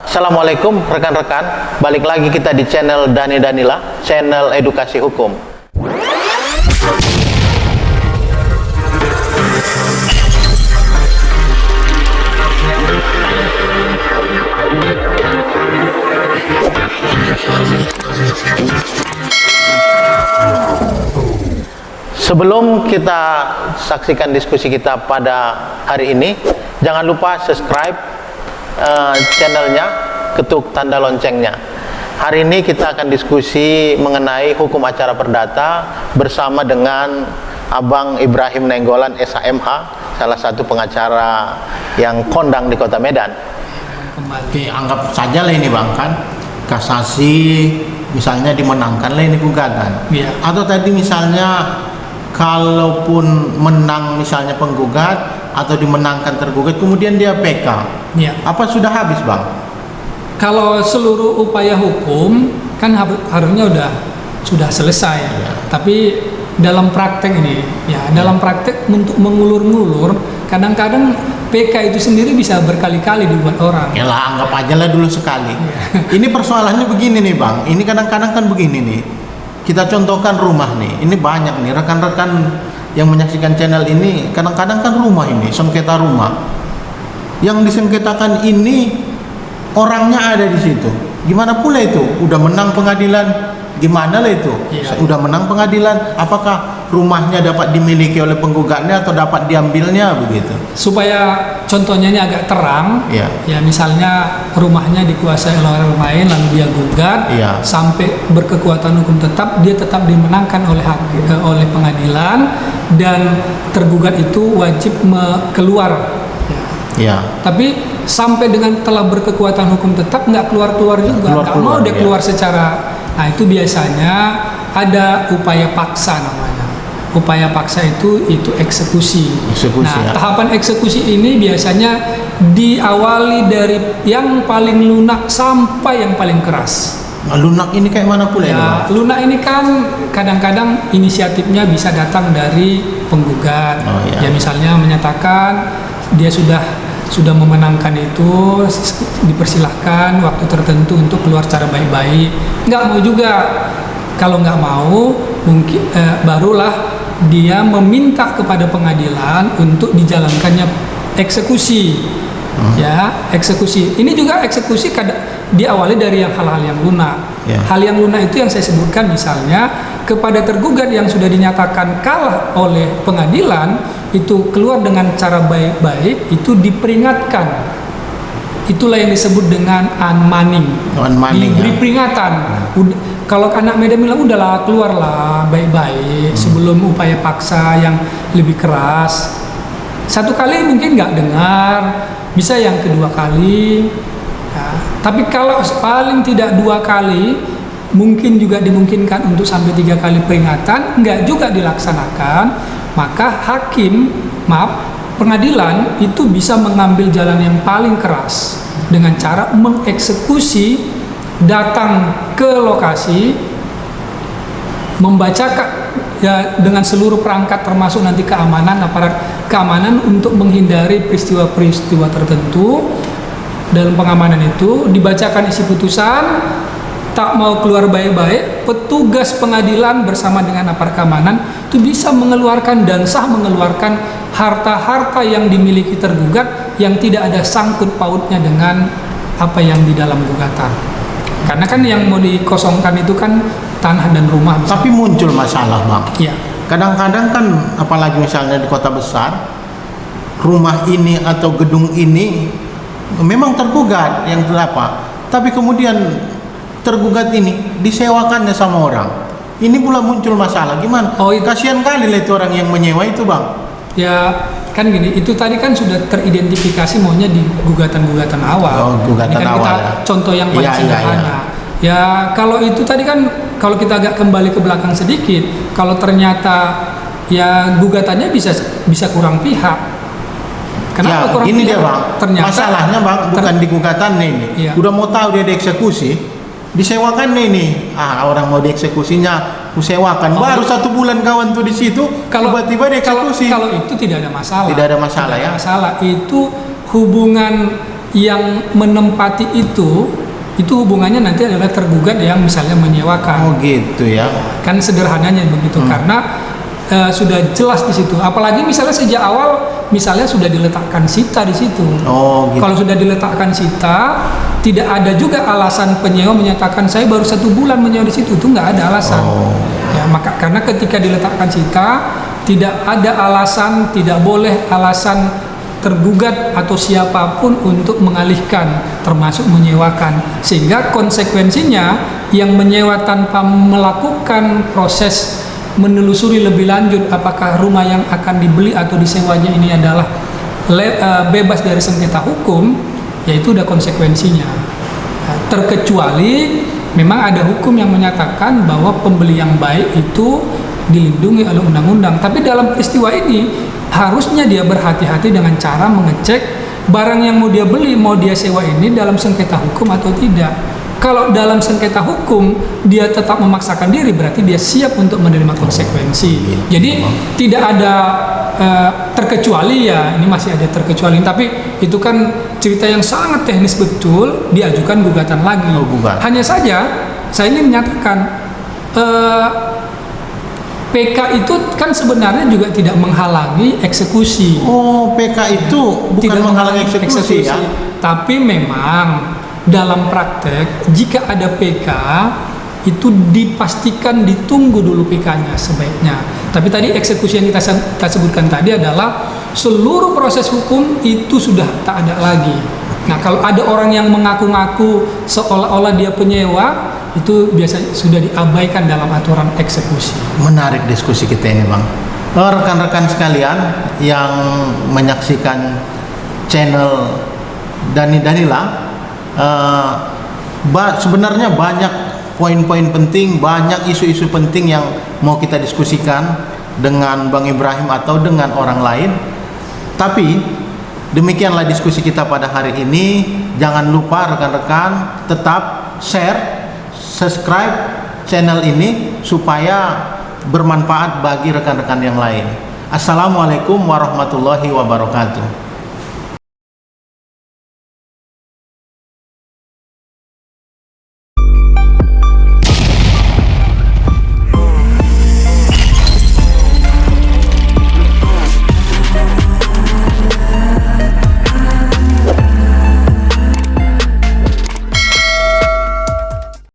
Assalamualaikum rekan-rekan, balik lagi kita di channel Dani Danila, channel edukasi hukum. Sebelum kita saksikan diskusi kita pada hari ini, jangan lupa subscribe channelnya, ketuk tanda loncengnya. Hari ini kita akan diskusi mengenai hukum acara perdata bersama dengan Abang Ibrahim Nainggolan SHMH, salah satu pengacara yang kondang di Kota Medan. Oke, anggap saja lah ini Bang, kan kasasi misalnya dimenangkan lah ini gugatan. Iya. Atau tadi misalnya kalaupun menang misalnya penggugat atau dimenangkan tergugat kemudian dia PK. Iya. Apa sudah habis Bang? Kalau seluruh upaya hukum kan harusnya sudah selesai. Iya. Tapi dalam praktek ini, dalam praktek untuk mengulur-ngulur, kadang-kadang PK itu sendiri bisa berkali-kali dibuat orang. Ya lah, anggap aja lah dulu sekali. Iya. Ini persoalannya begini nih Bang. Ini kadang-kadang kan begini nih. Kita contohkan rumah nih. Ini banyak nih rekan-rekan yang menyaksikan channel ini. Kadang-kadang kan rumah ini, sengketa rumah. Yang disengketakan ini orangnya ada di situ. Gimana pula itu? Udah menang pengadilan, gimana lah itu? Iya. Udah menang pengadilan, apakah rumahnya dapat dimiliki oleh penggugatnya atau dapat diambilnya begitu? Supaya contohnya ini agak terang, Iya. ya misalnya rumahnya dikuasai oleh orang lain lalu dia gugat, Iya. sampai berkekuatan hukum tetap, dia tetap dimenangkan oleh pengadilan dan tergugat itu wajib keluar. Iya. Tapi sampai dengan telah berkekuatan hukum tetap nggak keluar juga, nggak mau dia keluar secara, nah itu biasanya ada upaya paksa namanya. Upaya paksa itu eksekusi. Nah, tahapan eksekusi ini biasanya diawali dari yang paling lunak sampai yang paling keras. Nah, lunak ini kayak mana pula ya? Lunak ini kan kadang-kadang inisiatifnya bisa datang dari penggugat. Oh, iya. Ya misalnya menyatakan dia sudah memenangkan itu, dipersilahkan waktu tertentu untuk keluar secara baik-baik. Nggak mau juga. Kalau nggak mau, mungkin barulah dia meminta kepada pengadilan untuk dijalankannya eksekusi. Ya, eksekusi. Ini juga eksekusi diawali dari hal-hal yang lunak. Ya. Hal yang lunak itu yang saya sebutkan, misalnya kepada tergugat yang sudah dinyatakan kalah oleh pengadilan itu keluar dengan cara baik-baik, itu diperingatkan. Itulah yang disebut dengan unmanning. Diberi peringatan. Kalau anak Medan bilang udahlah keluarlah baik-baik sebelum upaya paksa yang lebih keras. Satu kali mungkin nggak dengar, bisa yang kedua kali. Ya. Tapi kalau paling tidak 2 kali, mungkin juga dimungkinkan untuk sampai 3 kali peringatan, nggak juga dilaksanakan, maka pengadilan itu bisa mengambil jalan yang paling keras dengan cara mengeksekusi, datang ke lokasi, membacakan ya dengan seluruh perangkat termasuk nanti keamanan, aparat keamanan untuk menghindari peristiwa-peristiwa tertentu. Dalam pengamanan itu dibacakan isi putusan, tak mau keluar baik-baik, petugas pengadilan bersama dengan aparat keamanan itu bisa mengeluarkan dan sah mengeluarkan harta-harta yang dimiliki tergugat yang tidak ada sangkut pautnya dengan apa yang di dalam gugatan. Karena kan yang mau dikosongkan itu kan tanah dan rumah. Misalnya. Tapi muncul masalah Bang. Iya. Kadang-kadang kan apalagi misalnya di kota besar, rumah ini atau gedung ini memang tergugat yang terdapat, tapi kemudian tergugat ini disewakannya sama orang. Ini pula muncul masalah. Gimana? Kasihan kali lah itu orang yang menyewa itu Bang. Ya kan gini, itu tadi kan sudah teridentifikasi maunya di gugatan-gugatan awal. Gugatan ini kan awal. Kita contoh yang paling sederhana. Ya kalau itu tadi kan, kalau kita agak kembali ke belakang sedikit, kalau ternyata ya gugatannya bisa kurang pihak. Kenapa kurang gini pihak? dia Bang, Ternyata masalahnya Bang bukan di gugatannya ini. Iya. Udah mau tahu dia dieksekusi, disewakan ini. Orang mau dieksekusinya, kusewakan. Baru 1 bulan kawan tuh di situ, tiba-tiba dieksekusi. Kalau itu tidak ada masalah. Tidak ada masalah ya. Masalah itu hubungan yang menempati itu hubungannya nanti adalah tergugat yang misalnya menyewakan. Oh gitu ya. Kan sederhananya begitu, karena sudah jelas di situ. Apalagi misalnya sejak awal misalnya sudah diletakkan sita di situ. Oh gitu. Kalau sudah diletakkan sita, tidak ada juga alasan penyewa menyatakan saya baru 1 bulan menyewa di situ, itu nggak ada alasan. Ya, maka karena ketika diletakkan sita, tidak ada alasan, tidak boleh alasan tergugat atau siapapun untuk mengalihkan, termasuk menyewakan. Sehingga konsekuensinya yang menyewa tanpa melakukan proses menelusuri lebih lanjut apakah rumah yang akan dibeli atau disewanya ini adalah bebas dari sengketa hukum, yaitu udah konsekuensinya. Terkecuali memang ada hukum yang menyatakan bahwa pembeli yang baik itu dilindungi oleh undang-undang. Tapi dalam peristiwa ini harusnya dia berhati-hati dengan cara mengecek barang yang mau dia beli, mau dia sewa ini dalam sengketa hukum atau tidak. Kalau dalam sengketa hukum dia tetap memaksakan diri, berarti dia siap untuk menerima konsekuensi. Jadi tidak ada terkecuali, ya ini masih ada terkecuali, tapi itu kan cerita yang sangat teknis betul, diajukan gugatan lagi. Hanya saja saya ingin menyatakan PK itu kan sebenarnya juga tidak menghalangi eksekusi. Oh, PK itu bukan tidak menghalangi eksekusi ya? Tapi memang dalam praktek jika ada PK itu dipastikan ditunggu dulu PK-nya sebaiknya. Tapi tadi eksekusi yang kita sebutkan tadi adalah seluruh proses hukum itu sudah tak ada lagi. Nah, kalau ada orang yang mengaku-ngaku seolah-olah dia penyewa, itu biasanya sudah diabaikan dalam aturan eksekusi. Menarik diskusi kita ini, Bang. Rekan-rekan sekalian yang menyaksikan channel Dani Danila, sebenarnya banyak poin-poin penting, banyak isu-isu penting yang mau kita diskusikan dengan Bang Ibrahim atau dengan orang lain. Tapi demikianlah diskusi kita pada hari ini. Jangan lupa rekan-rekan tetap share, subscribe channel ini supaya bermanfaat bagi rekan-rekan yang lain. Assalamualaikum warahmatullahi wabarakatuh.